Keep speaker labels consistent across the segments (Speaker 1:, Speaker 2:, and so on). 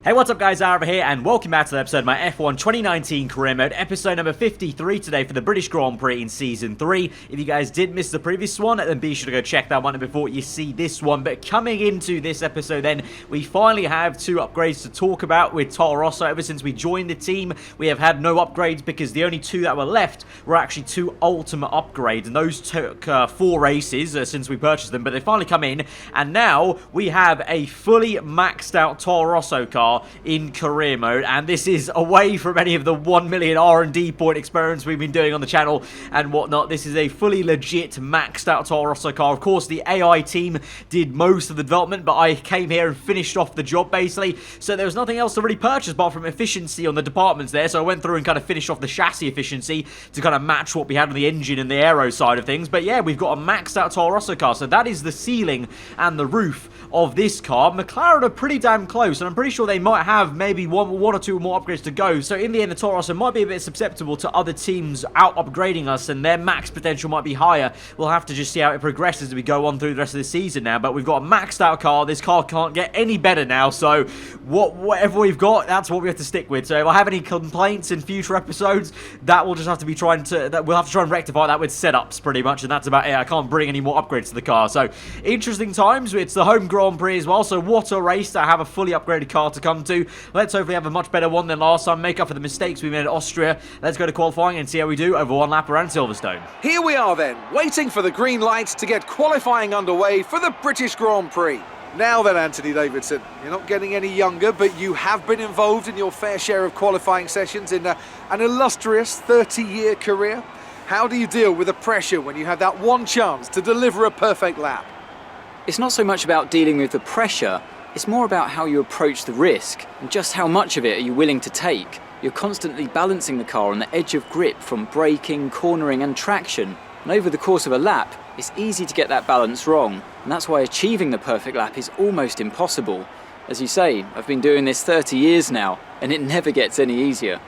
Speaker 1: Hey, what's up guys, aarava here, and welcome back to the episode of my F1 2019 career mode, episode number 53 today for the British Grand Prix in Season 3. If you guys did miss the previous one, then be sure to go check that one before you see this one. But coming into this episode then, we finally have two upgrades to talk about with Toro Rosso. Ever since we joined the team, we have had no upgrades because the only two that were left were actually two ultimate upgrades, and those took 4 races since we purchased them, but they finally come in, and now we have a fully maxed out Toro Rosso car in career mode, and this is away from any of the 1 million R&D point experiments we've been doing on the channel and whatnot. This is a fully legit maxed out Toro Rosso car. Of course, the AI team did most of the development, but I came here and finished off the job basically, so there was nothing else to really purchase apart from efficiency on the departments there. So I went through and kind of finished off the chassis efficiency to kind of match what we had on the engine and the aero side of things. But yeah, we've got a maxed out Toro Rosso car, so that is the ceiling and the roof of this car. McLaren are pretty damn close, and I'm pretty sure they might have maybe one or two more upgrades to go. So in the end, the Toro Rosso might be a bit susceptible to other teams out-upgrading us, and their max potential might be higher. We'll have to just see how it progresses as we go on through the rest of the season now. But we've got a maxed out car. This car can't get any better now, so whatever we've got, that's what we have to stick with. So if I have any complaints in future episodes, that will just have to be we'll have to try and rectify that with setups pretty much, and that's about it. I can't bring any more upgrades to the car. So interesting times. It's the home Grand Prix as well, so what a race to have a fully upgraded car to come to. Let's hopefully have a much better one than last time, make up for the mistakes we made at Austria. Let's go to qualifying and see how we do over one lap around Silverstone.
Speaker 2: Here we are then, waiting for the green lights to get qualifying underway for the British Grand Prix. Now then, Anthony Davidson, you're not getting any younger, but you have been involved in your fair share of qualifying sessions in an illustrious 30-year career. How do you deal with the pressure when you have that one chance to deliver a perfect lap?
Speaker 3: It's not so much about dealing with the pressure, it's more about how you approach the risk and just how much of it are you willing to take. You're constantly balancing the car on the edge of grip from braking, cornering and traction, and over the course of a lap, it's easy to get that balance wrong, and that's why achieving the perfect lap is almost impossible. As you say, I've been doing this 30 years now, and it never gets any easier.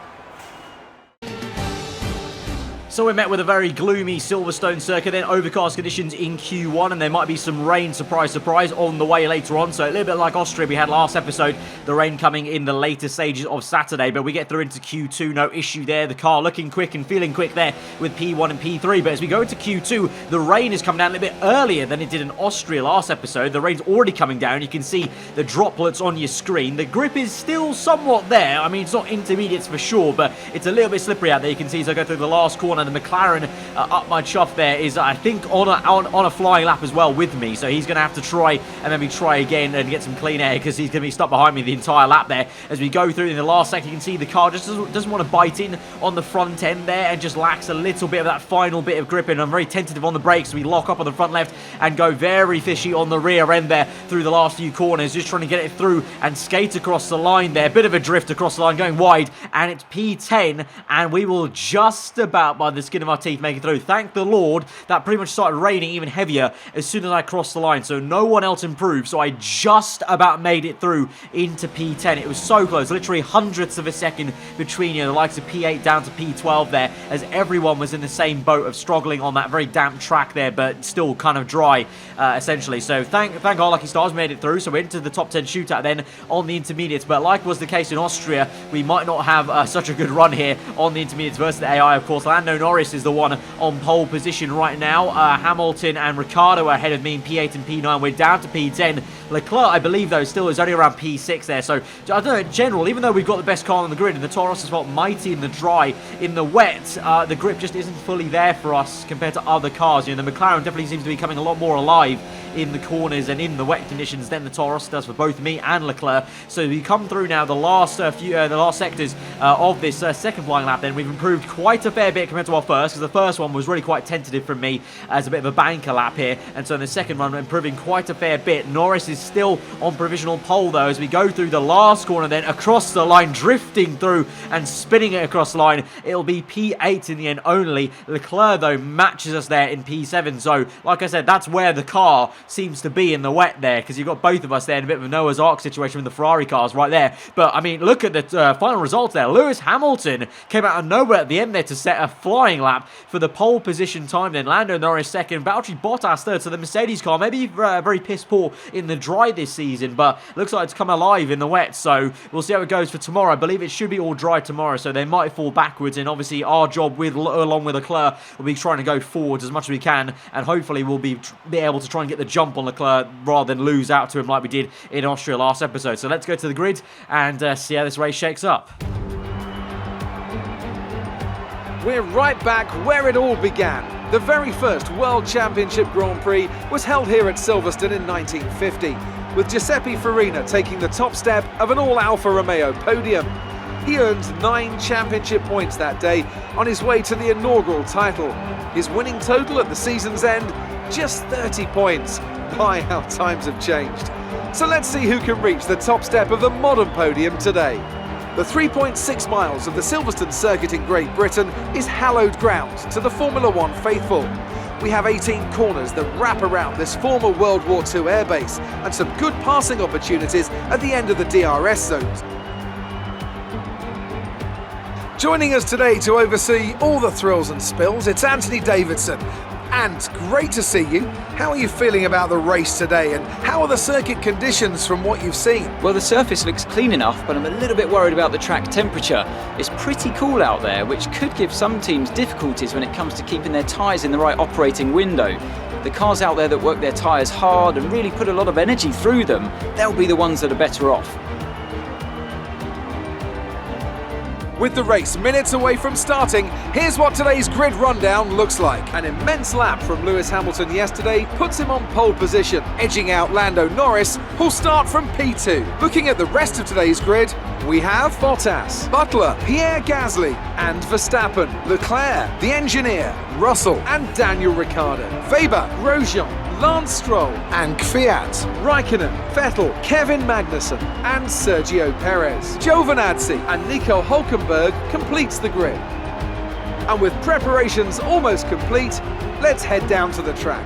Speaker 1: So we're met with a very gloomy Silverstone circuit, then overcast conditions in Q1, and there might be some rain, surprise, surprise, on the way later on. So a little bit like Austria we had last episode, the rain coming in the later stages of Saturday, but we get through into Q2, no issue there. The car looking quick and feeling quick there with P1 and P3, but as we go into Q2, the rain is coming down a little bit earlier than it did in Austria last episode. The rain's already coming down. You can see the droplets on your screen. The grip is still somewhat there. I mean, it's not intermediates for sure, but it's a little bit slippery out there. You can see as I go through the last corner, the McLaren up my chuff there is, I think, on a flying lap as well with me, so he's going to have to try and maybe try again and get some clean air because he's going to be stuck behind me the entire lap there. As we go through in the last sector, you can see the car just doesn't want to bite in on the front end there and just lacks a little bit of that final bit of grip, and I'm very tentative on the brakes. We lock up on the front left and go very fishy on the rear end there through the last few corners, just trying to get it through and skate across the line there. Bit of a drift across the line going wide, and it's P10, and we will just about, by the skin of our teeth, make it through. Thank the Lord that pretty much started raining even heavier as soon as I crossed the line, so no one else improved, so I just about made it through into P10. It was so close, literally hundredths of a second between, the likes of P8 down to P12 there, as everyone was in the same boat of struggling on that very damp track there, but still kind of dry essentially. So thank our lucky stars, made it through, so we're into the top 10 shootout then on the intermediates. But like was the case in Austria, we might not have such a good run here on the intermediates versus the AI. Of course, Lando Norris is the one on pole position right now. Hamilton and Ricciardo are ahead of me in P8 and P9. We're down to P10. Leclerc, I believe, though, still is only around P6 there. So, I don't know, in general, even though we've got the best car on the grid, and the Toro Rosso has felt mighty in the dry, in the wet, the grip just isn't fully there for us compared to other cars. The McLaren definitely seems to be coming a lot more alive in the corners and in the wet conditions than the Toro Rosso does for both me and Leclerc. So we come through now the last sectors of this second flying lap. Then we've improved quite a fair bit compared to our first, because the first one was really quite tentative from me as a bit of a banker lap here, and so in the second run we're improving quite a fair bit. Norris is still on provisional pole though as we go through the last corner, then across the line, drifting through and spinning it across the line. It'll be P8 in the end only. Leclerc though matches us there in P7, so like I said, that's where the car seems to be in the wet there, because you've got both of us there in a bit of a Noah's Ark situation with the Ferrari cars right there. But I mean, look at the final results there. Lewis Hamilton came out of nowhere at the end there to set a flying lap for the pole position time. Then Lando Norris second, Valtteri Bottas third. So the Mercedes car maybe very piss poor in the dry this season, but looks like it's come alive in the wet, so we'll see how it goes for tomorrow. I believe it should be all dry tomorrow, so they might fall backwards, and obviously our job along with Leclerc will be trying to go forwards as much as we can, and hopefully we'll be able to try and get the jump on Leclerc rather than lose out to him like we did in Austria last episode. So let's go to the grid and see how this race shakes up.
Speaker 2: We're right back where it all began. The very first World Championship Grand Prix was held here at Silverstone in 1950, with Giuseppe Farina taking the top step of an all-Alfa Romeo podium. He earned 9 championship points that day on his way to the inaugural title. His winning total at the season's end, just 30 points. My, how times have changed. So let's see who can reach the top step of the modern podium today. The 3.6 miles of the Silverstone circuit in Great Britain is hallowed ground to the Formula One faithful. We have 18 corners that wrap around this former World War II airbase and some good passing opportunities at the end of the DRS zones. Joining us today to oversee all the thrills and spills, it's Anthony Davidson. And great to see you. How are you feeling about the race today, and how are the circuit conditions from what you've seen?
Speaker 3: Well, the surface looks clean enough, but I'm a little bit worried about the track temperature. It's pretty cool out there, which could give some teams difficulties when it comes to keeping their tyres in the right operating window. The cars out there that work their tyres hard and really put a lot of energy through them, they'll be the ones that are better off.
Speaker 2: With the race minutes away from starting, here's what today's grid rundown looks like. An immense lap from Lewis Hamilton yesterday puts him on pole position, edging out Lando Norris, who'll start from P2. Looking at the rest of today's grid, we have Bottas, Butler, Pierre Gasly and Verstappen, Leclerc, the engineer, Russell and Daniel Ricciardo, Weber, Grosjean, Lance Stroll and Kvyat, Raikkonen, Vettel, Kevin Magnussen and Sergio Perez. Giovinazzi and Nico Hülkenberg completes the grid. And with preparations almost complete, let's head down to the track.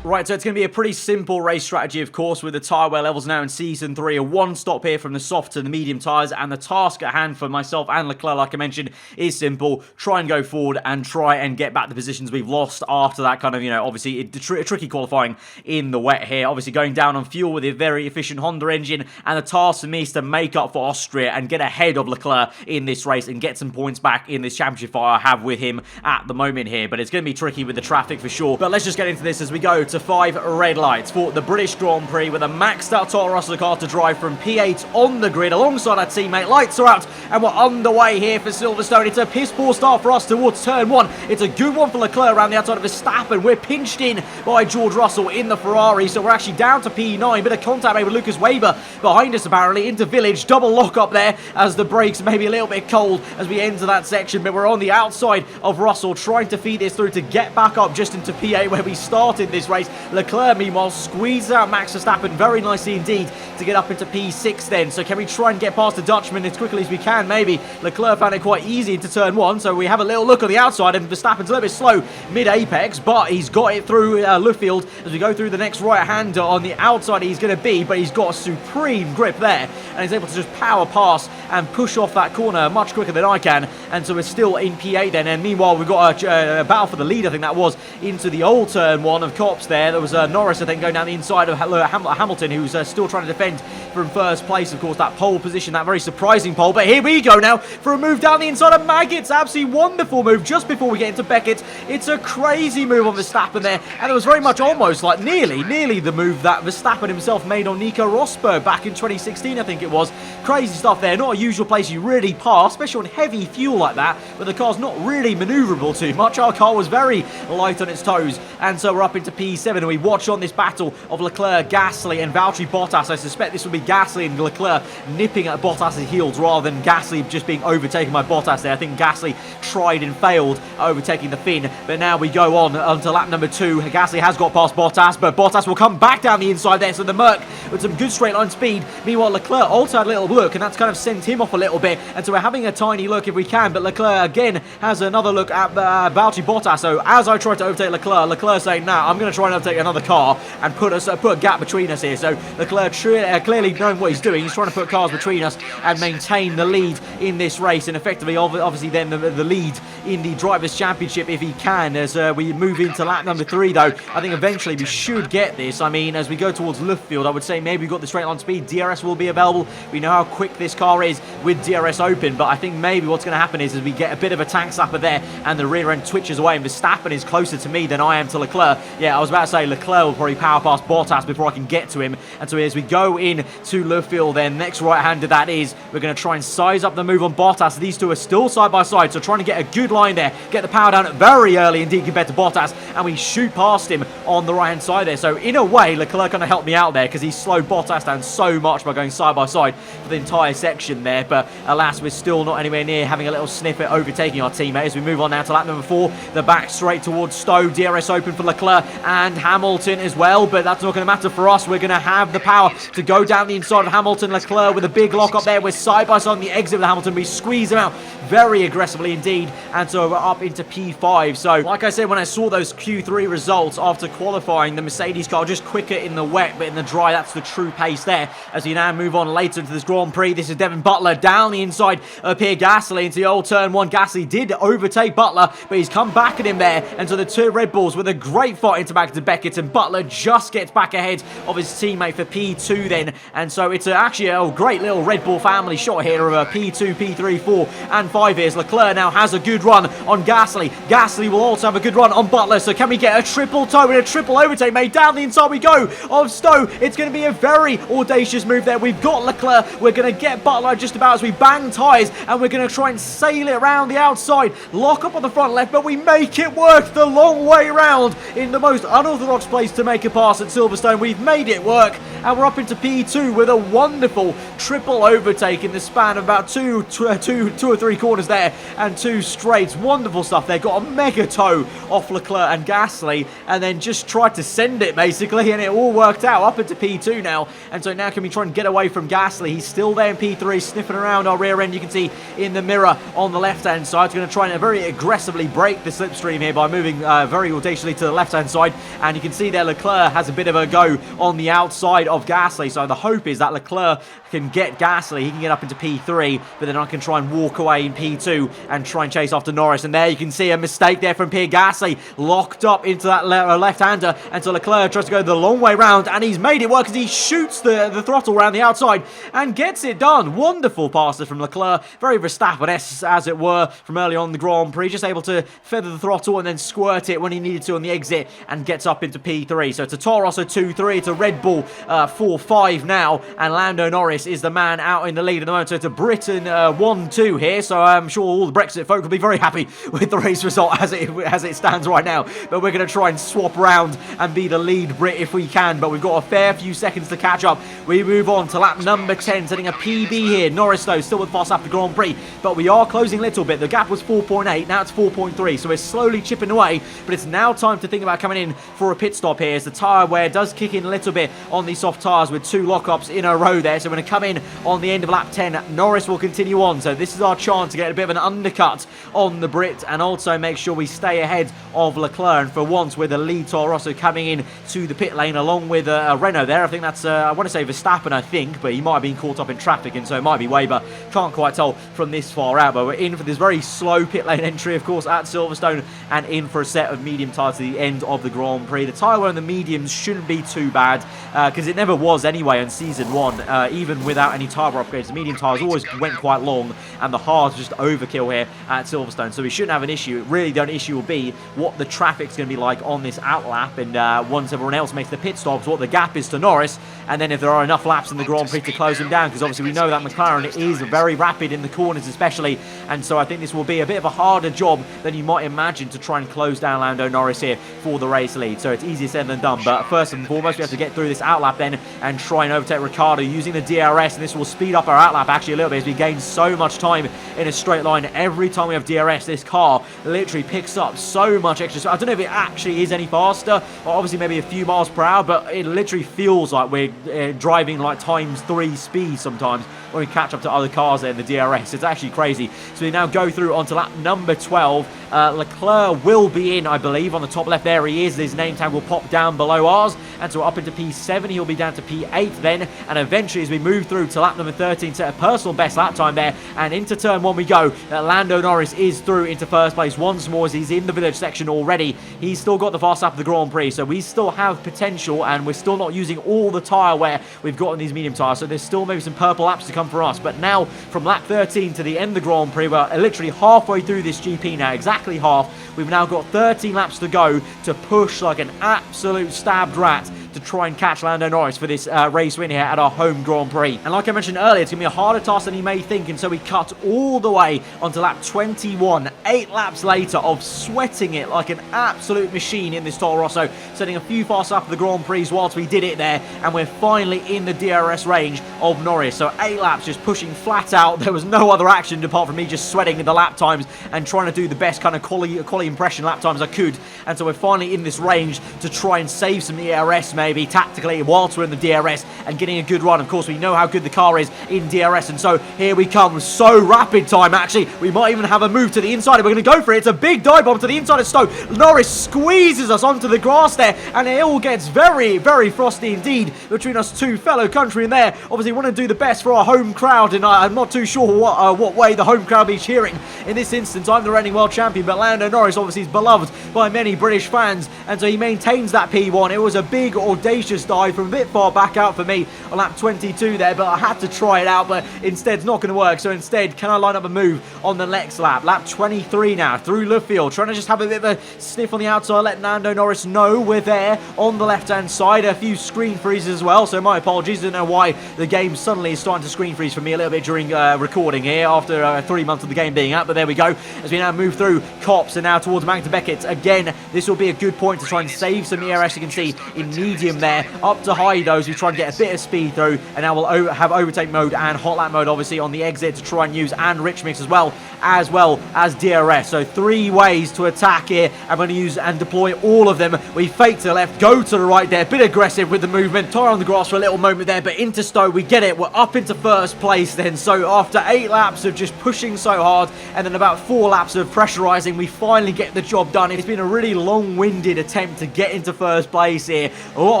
Speaker 1: Right, so it's going to be a pretty simple race strategy, of course, with the tyre wear levels now in Season 3. A one stop here from the soft to the medium tyres, and the task at hand for myself and Leclerc, like I mentioned, is simple. Try and go forward and try and get back the positions we've lost after that kind of, obviously tricky qualifying in the wet here. Obviously going down on fuel with a very efficient Honda engine, and the task for me is to make up for Austria and get ahead of Leclerc in this race and get some points back in this championship fight I have with him at the moment here. But it's going to be tricky with the traffic for sure. But let's just get into this as we go to 5 red lights for the British Grand Prix with a maxed out Toro Rosso car to drive from P8 on the grid alongside our teammate. Lights are out and we're underway here for Silverstone. It's a piss poor start for us towards turn 1. It's a good one for Leclerc around the outside of Verstappen. We're pinched in by George Russell in the Ferrari, so we're actually down to P9. Bit of contact made with Lucas Weber behind us apparently into Village. Double lock up there as the brakes maybe a little bit cold as we enter that section, but we're on the outside of Russell trying to feed this through to get back up just into P8 where we started this race. Leclerc, meanwhile, squeezes out Max Verstappen very nicely indeed to get up into P6 then. So can we try and get past the Dutchman as quickly as we can? Maybe. Leclerc found it quite easy into turn 1, so we have a little look on the outside, and Verstappen's a little bit slow mid-apex, but he's got it through Luffield as we go through the next right-hander on the outside he's going to be, but he's got a supreme grip there, and he's able to just power pass and push off that corner much quicker than I can, and so we're still in P8 then, and meanwhile we've got a battle for the lead, I think that was, into the old turn 1 of Copse there. There was Norris, I think, going down the inside of Hamilton, who's still trying to defend from first place, of course, that pole position, that very surprising pole. But here we go now for a move down the inside of Maggots. Absolutely wonderful move just before we get into Beckett. It's a crazy move on Verstappen there, and it was very much almost like nearly the move that Verstappen himself made on Nico Rosberg back in 2016, I think it was. Crazy stuff there. Not a usual place you really pass, especially on heavy fuel like that, but the car's not really manoeuvrable too much. Our car was very light on its toes, and so we're up into P7, and we watch on this battle of Leclerc, Gasly and Valtteri Bottas. I suspect this will be Gasly and Leclerc nipping at Bottas' heels rather than Gasly just being overtaken by Bottas there. I think Gasly tried and failed overtaking the Finn, but now we go on onto lap number 2. Gasly has got past Bottas, but Bottas will come back down the inside there, so the Merc with some good straight line speed. Meanwhile, Leclerc also had a little look, and that's kind of sent him off a little bit, and so we're having a tiny look if we can, but Leclerc again has another look at Valtteri Bottas. So as I try to overtake Leclerc saying, nah, I'm going to try and overtake another car and put a gap between us here. So Leclerc clearly knowing what he's doing, he's trying to put cars between us and maintain the lead in this race, and effectively obviously then the lead in the Drivers' Championship if he can. As we move into lap number 3, though, I think eventually we should get this. I mean, as we go towards Luffield, I would say maybe we've got the straight line speed. DRS will be available. We know how quick this car is with DRS open, but I think maybe what's going to happen is we get a bit of a tank slapper there, and the rear end twitches away, and Verstappen is closer to me than I am to Leclerc. Yeah, I was about to say Leclerc will probably power past Bottas before I can get to him. And so as we go in to Luffield, then next right-hander that is, we're going to try and size up the move on Bottas. These two are still side by side, so trying to get a good line there, get the power down very early indeed compared to Bottas, and we shoot past him on the right-hand side there. So in a way, Leclerc kind of helped me out there because he slowed Bottas down so much by going side by side for the entire section there. But alas, we're still not anywhere near having a little sniff at overtaking our teammate. As we move on now to lap number 4, the back straight towards Stowe. DRS open for Leclerc and Hamilton as well, but that's not going to matter for us. We're going to have the power to go down the inside of Hamilton. Leclerc with a big lock up there. We're side by side on the exit with Hamilton. We squeeze him out very aggressively indeed, and so we're up into P5. So like I said, when I saw those Q3 results after qualifying, the Mercedes car just quicker in the wet, but in the dry, that's the true pace there. As we now move on later into this Grand Prix, this is Devin Butler down the inside of Pierre Gasly into the old turn 1. Gasly did overtake Butler, but he's come back at him there, and so the two Red Bulls with a great fight into back to Beckett, and Butler just gets back ahead of his teammate for P2 then. And so it's actually a great little Red Bull family shot here of a P2, P3, 4 and 5 here. Leclerc now has a good run on Gasly. Gasly will also have a good run on Butler. So can we get a triple toe and a triple overtake made? Down the inside we go of Stowe. It's going to be a very audacious move there. We've got Leclerc. We're going to get Butler just about as we bang tyres, and we're going to try and sail it around the outside, lock up on the front left, but we make it work the long way round in the most unorthodox place to make a pass at Silverstone. We've made it work, and we're up into P2 with a wonderful triple overtake in the span of about two or three corners there and 2 straights. Wonderful stuff there. Got a mega toe off Leclerc and Gasly, and then just tried to send it basically, and it all worked out. Up into P2 now, and so now can we try and get away from Gasly? He's still there in P3, sniffing around our rear end. You can see in the mirror on the left hand side. It's going to try and very aggressively break the slipstream here by moving very audaciously to the left hand side, and you can see there Leclerc has a bit of a go on the outside of Gasly. So the hope is that Leclerc can get Gasly, he can get up into P3, but then I can try and walk away in P2 and try and chase after Norris. And there you can see a mistake there from Pierre Gasly, locked up into that left-hander, and so Leclerc tries to go the long way round, and he's made it work as he shoots the throttle around the outside and gets it done. Wonderful passer from Leclerc, very Verstappen-esque as it were from early on in the Grand Prix, just able to feather the throttle and then squirt it when he needed to on the exit and gets up into P3. So it's a Toro Rosso 2-3, it's a Red Bull 4-5 now, and Lando Norris is the man out in the lead at the moment. So it's a Britain 1-2 here, so I'm sure all the Brexit folk will be very happy with the race result as it stands right now. But we're going to try and swap around and be the lead Brit if we can, but we've got a fair few seconds to catch up. We move on to lap number 10, setting a PB here. Norris though still with fast after Grand Prix, but we are closing a little bit. The gap was 4.8, now it's 4.3, so we're slowly chipping away, but it's now time to think about coming in for a pit stop here, as the tyre wear does kick in a little bit on these soft tyres with 2 lockups in a row there. So we're going to come in on the end of lap 10. Norris will continue on, so this is our chance to get a bit of an undercut on the Brit and also make sure we stay ahead of Leclerc. And for once, with the lead Toro Rosso coming in to the pit lane along with Renault there. I think that's, I want to say Verstappen, I think, but he might have been caught up in traffic, and so it might be Weber. Can't quite tell from this far out, but we're in for this very slow pit lane entry, of course, at Silverstone, and in for a set of medium tyres to the end of the Grand Prix. The tyre wear on the mediums shouldn't be too bad, because it never was anyway in Season 1, even without any tyre upgrades. The medium tyres always went quite long, and the hards just overkill here at Silverstone, so we shouldn't have an issue. Really, the only issue will be what the traffic's going to be like on this outlap, and once everyone else makes the pit stops, what the gap is to Norris, and then if there are enough laps in the Grand Prix to close him down, because obviously we know that McLaren is very rapid in the corners especially, and so I think this will be a bit of a harder job than you might imagine to try and close down Lando Norris here for the race lead. So it's easier said than done, but first and foremost we have to get through this outlap then and try and overtake Ricciardo using the DRS, and this will speed up our outlap actually a little bit as we gain so much time in a straight line. Every time we have DRS, this car literally picks up so much extra. So I don't know if it actually is any faster, or obviously maybe a few miles per hour, but it literally feels like we're driving like ×3 speed sometimes when we catch up to other cars there in the DRS. It's actually crazy. So we now go through onto lap number 12. Leclerc will be in, I believe, on the top left there. He is. His name tag will pop down below ours. and so up into P7, he'll be down to P8 then, and eventually as we move through to lap number 13, set a personal best lap time there, and into turn 1 we go. Lando Norris is through into first place once more as he's in the village section already. He's still got the fast lap of the Grand Prix, so we still have potential, and we're still not using all the tyre wear we've got on these medium tyres, so there's still maybe some purple laps to come for us. But now from lap 13 to the end of the Grand Prix, we're literally halfway through this GP now, exactly half. We've now got 13 laps to go to push like an absolute stabbed rat to try and catch Lando Norris for this race win here at our home Grand Prix. And like I mentioned earlier, it's going to be a harder task than you may think, and so we cut all the way onto lap 21, 8 laps later of sweating it like an absolute machine in this Toro Rosso, setting a few fast laps of the Grand Prix whilst we did it there, and we're finally in the DRS range of Norris. So 8 laps just pushing flat out. There was no other action apart from me just sweating the lap times and trying to do the best kind of quality impression lap times I could, and so we're finally in this range to try and save some ERS maybe tactically whilst we're in the DRS and getting a good run. Of course, we know how good the car is in DRS, and so here we come. So rapid time, actually. We might even have a move to the inside. We're going to go for it. It's a big dive bomb to the inside of Stowe. Norris squeezes us onto the grass there, and it all gets very, very frosty indeed between us two fellow countrymen there. Obviously, want to do the best for our home crowd, and I'm not too sure what way the home crowd be cheering. In this instance, I'm the reigning world champion, but Lando Norris obviously is beloved by many British fans, and so he maintains that P1. It was a big, audacious dive from a bit far back out for me on lap 22 there, but I had to try it out, but instead it's not going to work. So instead, can I line up a move on the next lap? Lap 23 now, through Le Field, trying to just have a bit of a sniff on the outside, let Lando Norris know we're there on the left-hand side. A few screen freezes as well, so my apologies. I don't know why the game suddenly is starting to screen freeze for me a little bit during recording here after 3 months of the game being out, but there we go. As we now move through Cops and now towards Magda Beckett. Again, this will be a good point to try and save some ERS. You can see in medium there, up to high though, as we try and get a bit of speed through, and now we'll have overtake mode and hot lap mode obviously on the exit to try and use, and rich mix as well as DRS. So 3 ways to attack here. I'm going to use and deploy all of them. We fake to the left, go to the right there, bit aggressive with the movement, tire on the grass for a little moment there, but into Stowe we get it. We're up into first place then. So after 8 laps of just pushing so hard and then about 4 laps of pressurizing, we finally get the job done. It's been a really long-winded attempt to get into first place here. A lot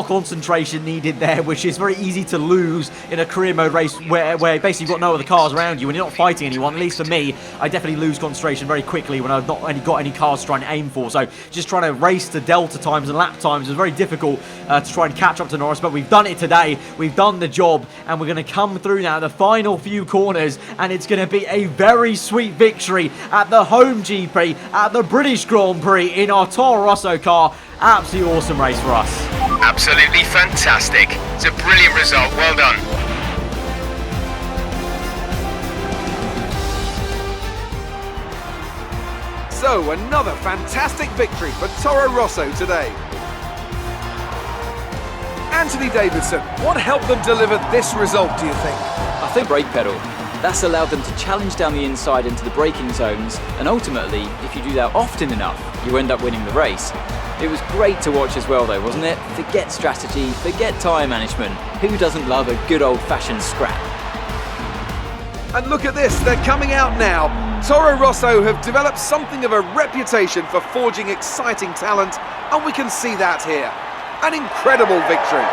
Speaker 1: of concentration needed there, which is very easy to lose in a career mode race where basically you've got no other cars around you and you're not fighting anyone. At least for me, I definitely lose concentration very quickly when I've not got any cars to try and aim for. So just trying to race to delta times and lap times is very difficult to try and catch up to Norris, but we've done it today. We've done the job, and we're going to come through now the final few corners, and it's going to be a very sweet victory at the home GP, at the British Grand Prix in our Toro Rosso car. Absolutely awesome race for us.
Speaker 4: Absolutely fantastic. It's a brilliant result. Well done.
Speaker 2: So, another fantastic victory for Toro Rosso today. Anthony Davidson, what helped them deliver this result, do you think?
Speaker 3: I think brake pedal. That's allowed them to challenge down the inside into the braking zones, and ultimately, if you do that often enough, you end up winning the race. It was great to watch as well though, wasn't it? Forget strategy, forget tyre management. Who doesn't love a good old-fashioned scrap?
Speaker 2: And look at this, they're coming out now. Toro Rosso have developed something of a reputation for forging exciting talent, and we can see that here. An incredible victory.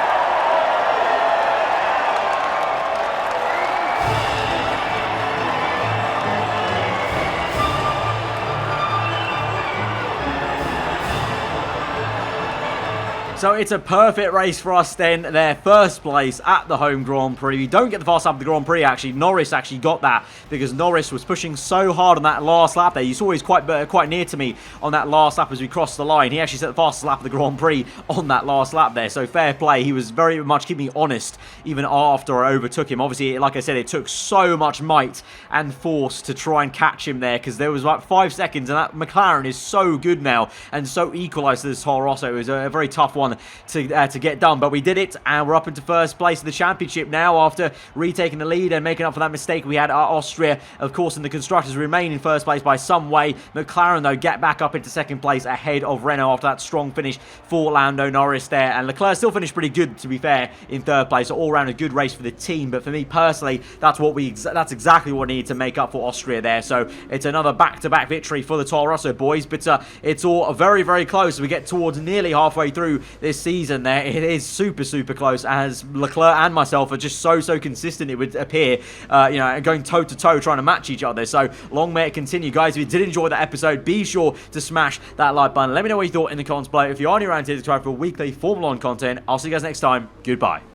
Speaker 1: So it's a perfect race for us then. Their first place at the home Grand Prix. We don't get the fast lap of the Grand Prix actually. Norris actually got that because Norris was pushing so hard on that last lap there. You saw he was quite near to me on that last lap as we crossed the line. He actually set the fastest lap of the Grand Prix on that last lap there. So fair play. He was very much keeping me honest even after I overtook him. Obviously, like I said, it took so much might and force to try and catch him there because there was about 5 seconds, and that McLaren is so good now and so equalised to this Toro Rosso. It was a very tough one to get done, but we did it, and we're up into first place of the championship now after retaking the lead and making up for that mistake we had at Austria. Of course, in the constructors, remain in first place by some way. McLaren though get back up into second place ahead of Renault after that strong finish for Lando Norris there, and Leclerc still finished pretty good to be fair in third place. So all round a good race for the team, but for me personally, that's exactly what we need to make up for Austria there. So it's another back-to-back victory for the Toro Rosso boys, but it's all very, very close. We get towards nearly halfway through this season there, it is super, super close, as Leclerc and myself are just so consistent, it would appear, you know, going toe-to-toe trying to match each other. So long may it continue. Guys, if you did enjoy that episode, be sure to smash that like button. Let me know what you thought in the comments below. If you are new around here to try for weekly Formula 1 content, I'll see you guys next time. Goodbye.